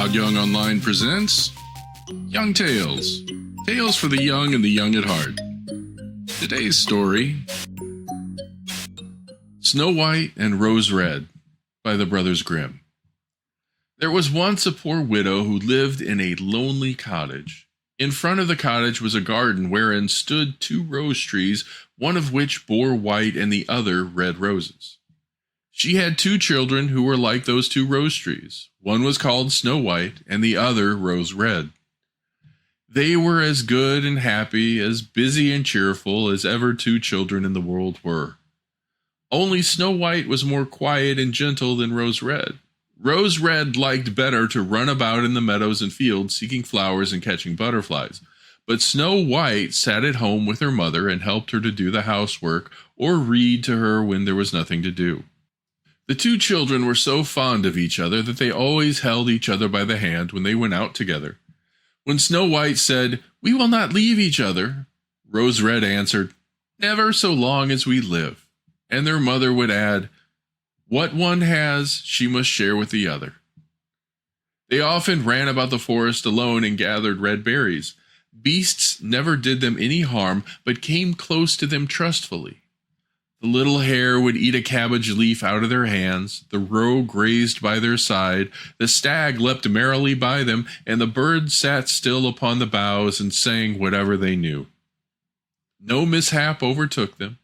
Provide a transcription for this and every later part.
Todd Young Online presents Young Tales. Tales for the young and the young at heart. Today's story, Snow White and Rose Red by the Brothers Grimm. There was once a poor widow who lived in a lonely cottage. In front of the cottage was a garden wherein stood 2 rose trees, one of which bore white and the other red roses. She had 2 children who were like those 2 rose trees. One was called Snow White and the other Rose Red. They were as good and happy, as busy and cheerful as ever 2 children in the world were. Only Snow White was more quiet and gentle than Rose Red. Rose Red liked better to run about in the meadows and fields seeking flowers and catching butterflies. But Snow White sat at home with her mother and helped her to do the housework or read to her when there was nothing to do. The 2 children were so fond of each other that they always held each other by the hand when they went out together. When Snow White said, "We will not leave each other," Rose Red answered, "Never so long as we live." And their mother would add, "What one has, she must share with the other." They often ran about the forest alone and gathered red berries. Beasts never did them any harm, but came close to them trustfully. The little hare would eat a cabbage leaf out of their hands, the roe grazed by their side, the stag leapt merrily by them, and the birds sat still upon the boughs and sang whatever they knew. No mishap overtook them.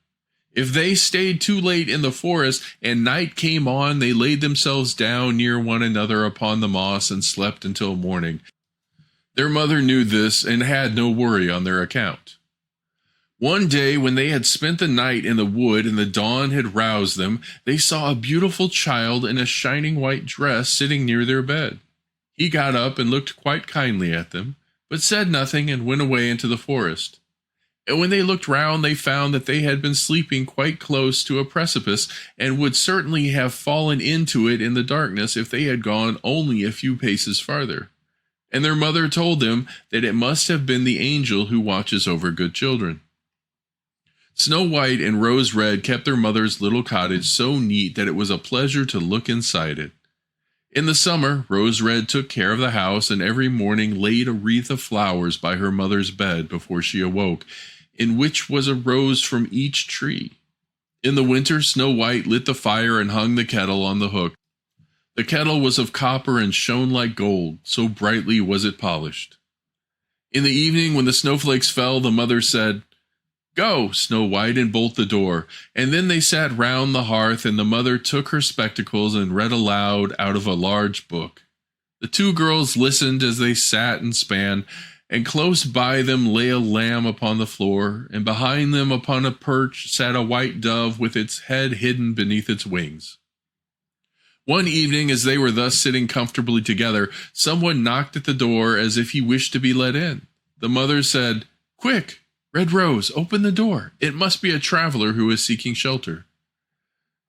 If they stayed too late in the forest and night came on, they laid themselves down near one another upon the moss and slept until morning. Their mother knew this and had no worry on their account. One day, when they had spent the night in the wood and the dawn had roused them, they saw a beautiful child in a shining white dress sitting near their bed. He got up and looked quite kindly at them, but said nothing and went away into the forest. And when they looked round, they found that they had been sleeping quite close to a precipice, and would certainly have fallen into it in the darkness if they had gone only a few paces farther. And their mother told them that it must have been the angel who watches over good children. Snow White and Rose Red kept their mother's little cottage so neat that it was a pleasure to look inside it. In the summer, Rose Red took care of the house and every morning laid a wreath of flowers by her mother's bed before she awoke, in which was a rose from each tree. In the winter, Snow White lit the fire and hung the kettle on the hook. The kettle was of copper and shone like gold, so brightly was it polished. In the evening, when the snowflakes fell, the mother said, "Go, Snow White, and bolt the door." And then they sat round the hearth, and the mother took her spectacles and read aloud out of a large book. The 2 girls listened as they sat and span, and close by them lay a lamb upon the floor, and behind them upon a perch sat a white dove with its head hidden beneath its wings. One evening, as they were thus sitting comfortably together, someone knocked at the door as if he wished to be let in. The mother said, "Quick, Red Rose, open the door. It must be a traveler who is seeking shelter."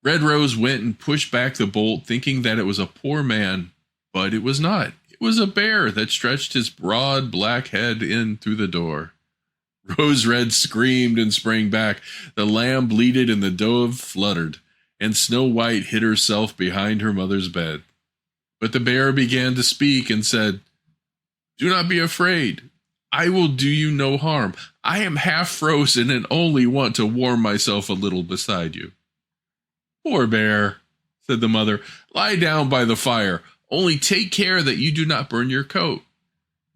Red Rose went and pushed back the bolt, thinking that it was a poor man, but it was not. It was a bear that stretched his broad black head in through the door. Rose Red screamed and sprang back. The lamb bleated and the dove fluttered, and Snow White hid herself behind her mother's bed. But the bear began to speak and said, "Do not be afraid. I will do you no harm. I am half frozen and only want to warm myself a little beside you." "Poor bear," said the mother, "lie down by the fire. Only take care that you do not burn your coat."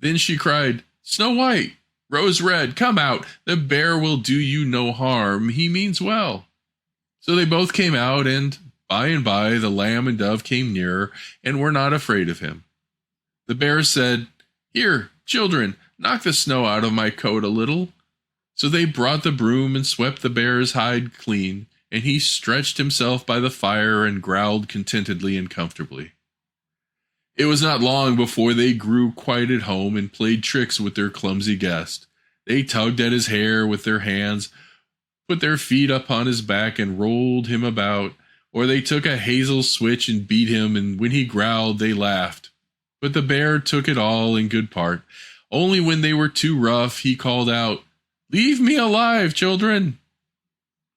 Then she cried, "Snow White, Rose Red, come out. The bear will do you no harm. He means well." So they both came out, and by the lamb and dove came nearer and were not afraid of him. The bear said, "Here, children, knock the snow out of my coat a little." So they brought the broom and swept the bear's hide clean, and he stretched himself by the fire and growled contentedly and comfortably. It was not long before they grew quite at home and played tricks with their clumsy guest. They tugged at his hair with their hands, put their feet upon his back and rolled him about, or they took a hazel switch and beat him, and when he growled, they laughed. But the bear took it all in good part. Only when they were too rough, he called out, "Leave me alive, children."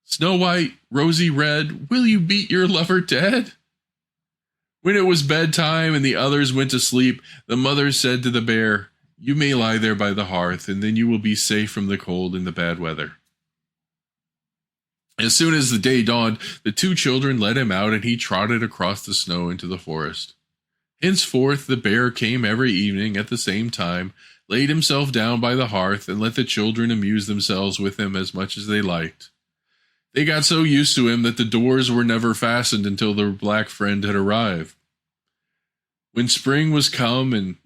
"Snow White, Rosy Red, will you beat your lover dead?" When it was bedtime and the others went to sleep, the mother said to the bear, "You may lie there by the hearth, and then you will be safe from the cold and the bad weather." As soon as the day dawned, the two children let him out, and he trotted across the snow into the forest. Henceforth, the bear came every evening at the same time, laid himself down by the hearth, and let the children amuse themselves with him as much as they liked. They got so used to him that the doors were never fastened until their black friend had arrived. When spring was come and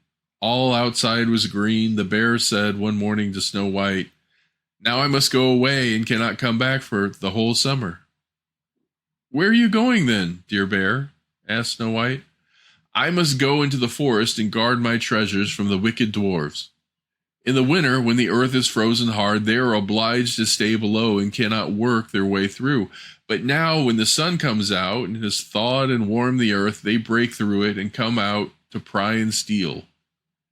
all outside was green, the bear said one morning to Snow White, "Now I must go away and cannot come back for the whole summer." "Where are you going then, dear bear?" asked Snow White. "I must go into the forest and guard my treasures from the wicked dwarfs. In the winter, when the earth is frozen hard, they are obliged to stay below and cannot work their way through. But now, when the sun comes out and has thawed and warmed the earth, they break through it and come out to pry and steal.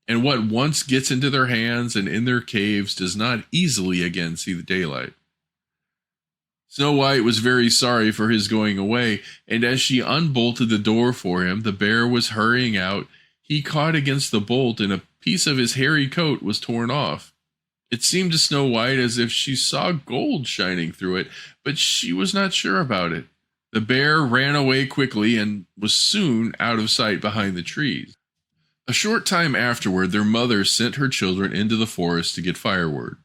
And what once gets into their hands and in their caves does not easily again see the daylight." Snow White was very sorry for his going away, and as she unbolted the door for him, the bear was hurrying out. He caught against the bolt, and a piece of his hairy coat was torn off. It seemed to Snow White as if she saw gold shining through it, but she was not sure about it. The bear ran away quickly and was soon out of sight behind the trees. A short time afterward, their mother sent her children into the forest to get firewood.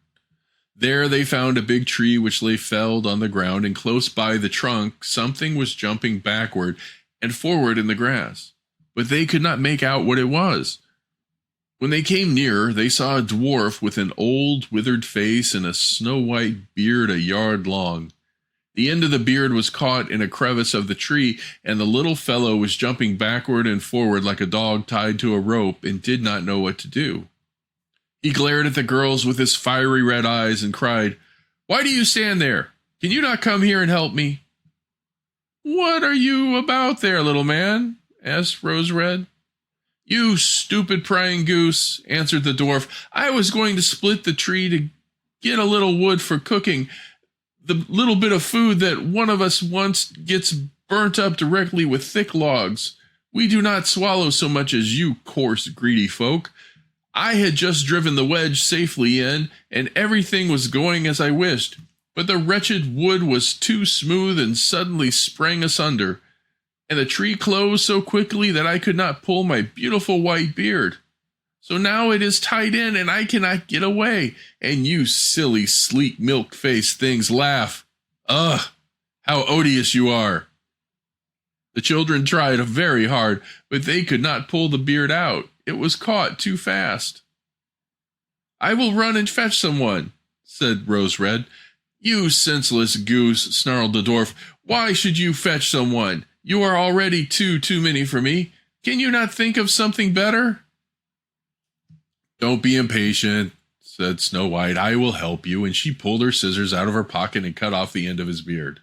There they found a big tree which lay felled on the ground, and close by the trunk something was jumping backward and forward in the grass, but they could not make out what it was. When they came nearer, they saw a dwarf with an old, withered face and a snow-white beard a yard long. The end of the beard was caught in a crevice of the tree, and the little fellow was jumping backward and forward like a dog tied to a rope and did not know what to do. He glared at the girls with his fiery red eyes and cried, "Why do you stand there? Can you not come here and help me?" "What are you about there, little man?" asked Rose Red. "You stupid prying goose," answered the dwarf. "I was going to split the tree to get a little wood for cooking. The little bit of food that one of us wants gets burnt up directly with thick logs. We do not swallow so much as you coarse, greedy folk. I had just driven the wedge safely in, and everything was going as I wished, but the wretched wood was too smooth and suddenly sprang asunder, and the tree closed so quickly that I could not pull my beautiful white beard. So now it is tied in, and I cannot get away, and you silly, sleek, milk-faced things laugh. Ugh, how odious you are." The children tried very hard, but they could not pull the beard out. It was caught too fast. "I will run and fetch someone," said Rose Red. "You senseless goose," snarled the dwarf. "Why should you fetch someone? You are already too many for me. Can you not think of something better?" "Don't be impatient," said Snow White. "I will help you." And she pulled her scissors out of her pocket and cut off the end of his beard.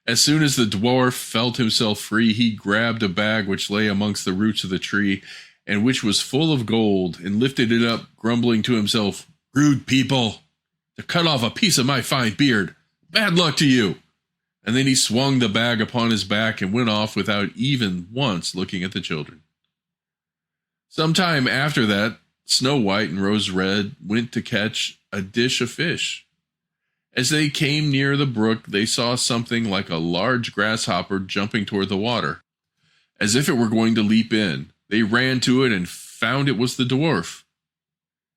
As soon as the dwarf felt himself free, he grabbed a bag which lay amongst the roots of the tree, and which was full of gold, and lifted it up, grumbling to himself, "Rude people, to cut off a piece of my fine beard. Bad luck to you." And then he swung the bag upon his back and went off without even once looking at the children. Some time after that, Snow White and Rose Red went to catch a dish of fish. As they came near the brook, they saw something like a large grasshopper jumping toward the water, as if it were going to leap in. They ran to it and found it was the dwarf.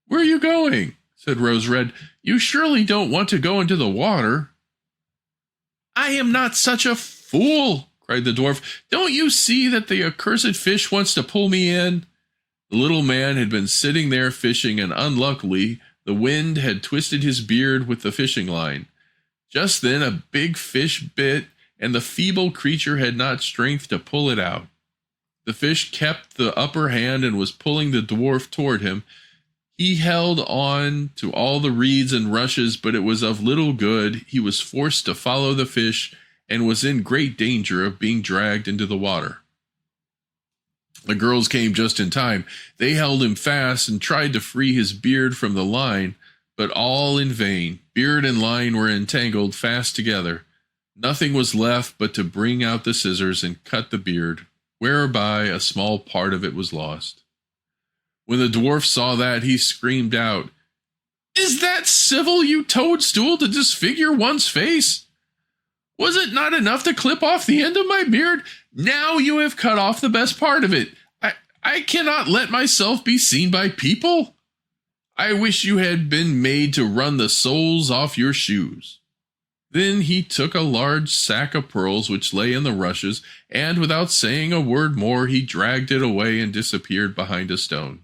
"Where are you going?" said Rose Red. "You surely don't want to go into the water." "I am not such a fool," cried the dwarf. "Don't you see that the accursed fish wants to pull me in?" The little man had been sitting there fishing, and unluckily, the wind had twisted his beard with the fishing line. Just then a big fish bit, and the feeble creature had not strength to pull it out. The fish kept the upper hand and was pulling the dwarf toward him. He held on to all the reeds and rushes, but it was of little good. He was forced to follow the fish, and was in great danger of being dragged into the water. The girls came just in time. They held him fast and tried to free his beard from the line, but all in vain. Beard and line were entangled fast together. Nothing was left but to bring out the scissors and cut the beard. whereby a small part of it was lost. When the dwarf saw that, he screamed out, "Is that civil, you toadstool, to disfigure one's face? Was it not enough to clip off the end of my beard? Now you have cut off the best part of it. I cannot let myself be seen by people. I wish you had been made to run the soles off your shoes." Then he took a large sack of pearls which lay in the rushes, and without saying a word more, he dragged it away and disappeared behind a stone.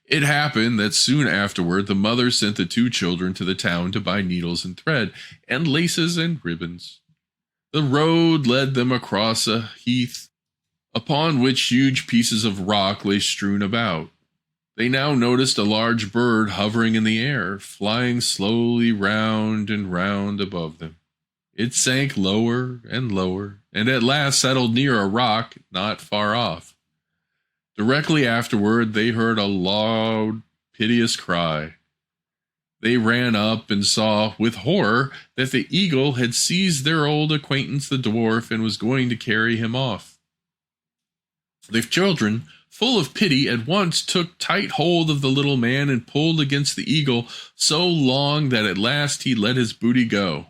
It happened that soon afterward the mother sent the two children to the town to buy needles and thread, and laces and ribbons. The road led them across a heath, upon which huge pieces of rock lay strewn about. They now noticed a large bird hovering in the air, flying slowly round and round above them. It sank lower and lower, and at last settled near a rock not far off. Directly afterward, they heard a loud, piteous cry. They ran up and saw, with horror, that the eagle had seized their old acquaintance the dwarf and was going to carry him off. The children, full of pity, at once took tight hold of the little man and pulled against the eagle so long that at last he let his booty go.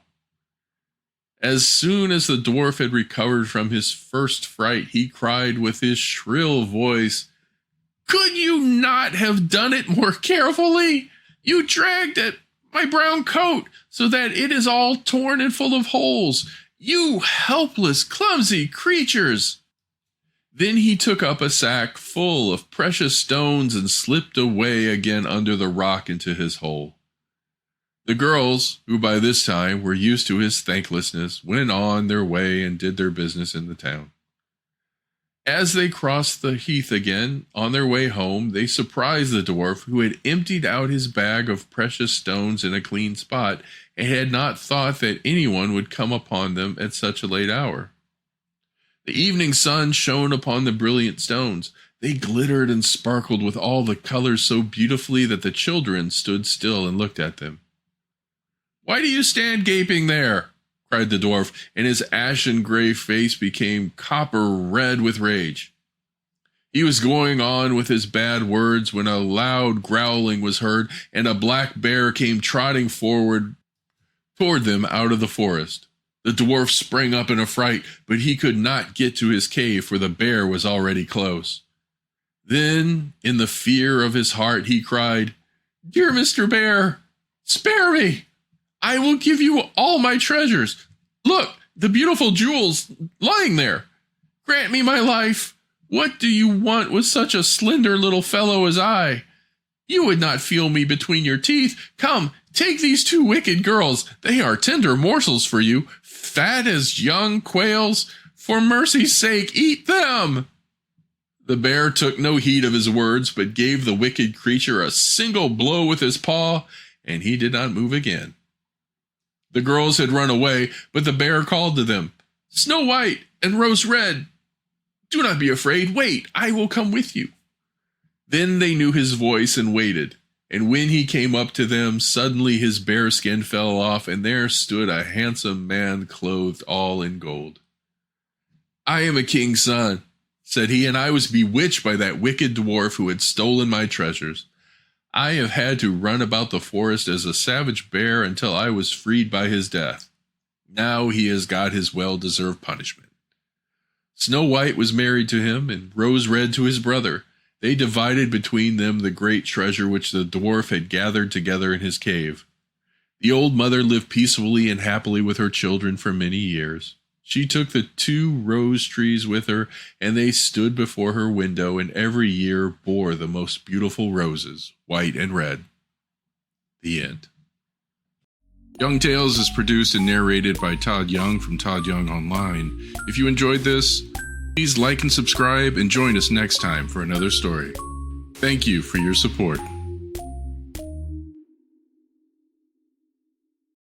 As soon as the dwarf had recovered from his first fright, he cried with his shrill voice, "Could you not have done it more carefully? You dragged at my brown coat so that it is all torn and full of holes. You helpless, clumsy creatures!" Then he took up a sack full of precious stones and slipped away again under the rock into his hole. The girls, who by this time were used to his thanklessness, went on their way and did their business in the town. As they crossed the heath again, on their way home, they surprised the dwarf, who had emptied out his bag of precious stones in a clean spot, and had not thought that anyone would come upon them at such a late hour. The evening sun shone upon the brilliant stones. They glittered and sparkled with all the colors so beautifully that the children stood still and looked at them. "Why do you stand gaping there?" cried the dwarf, and his ashen gray face became copper red with rage. He was going on with his bad words when a loud growling was heard, and a black bear came trotting forward toward them out of the forest. The dwarf sprang up in a fright, but he could not get to his cave, for the bear was already close. Then, in the fear of his heart, he cried, "Dear Mr. Bear, spare me! I will give you all my treasures. Look, the beautiful jewels lying there. Grant me my life. What do you want with such a slender little fellow as I? You would not feel me between your teeth. Come, take these two wicked girls. They are tender morsels for you, fat as young quails. For mercy's sake, eat them." The bear took no heed of his words, but gave the wicked creature a single blow with his paw, and he did not move again. The girls had run away, but the bear called to them, "Snow White and Rose Red, do not be afraid. Wait, I will come with you." Then they knew his voice and waited, and when he came up to them, suddenly his bear skin fell off, and there stood a handsome man clothed all in gold. "I am a king's son," said he, "and I was bewitched by that wicked dwarf who had stolen my treasures. I have had to run about the forest as a savage bear until I was freed by his death. Now he has got his well-deserved punishment." Snow White was married to him, and Rose Red to his brother. They divided between them the great treasure which the dwarf had gathered together in his cave. The old mother lived peacefully and happily with her children for many years. She took the 2 rose trees with her, and they stood before her window, and every year bore the most beautiful roses, white and red. The end. Young Tales is produced and narrated by Todd Young from Todd Young Online. If you enjoyed this, please like and subscribe, and join us next time for another story. Thank you for your support.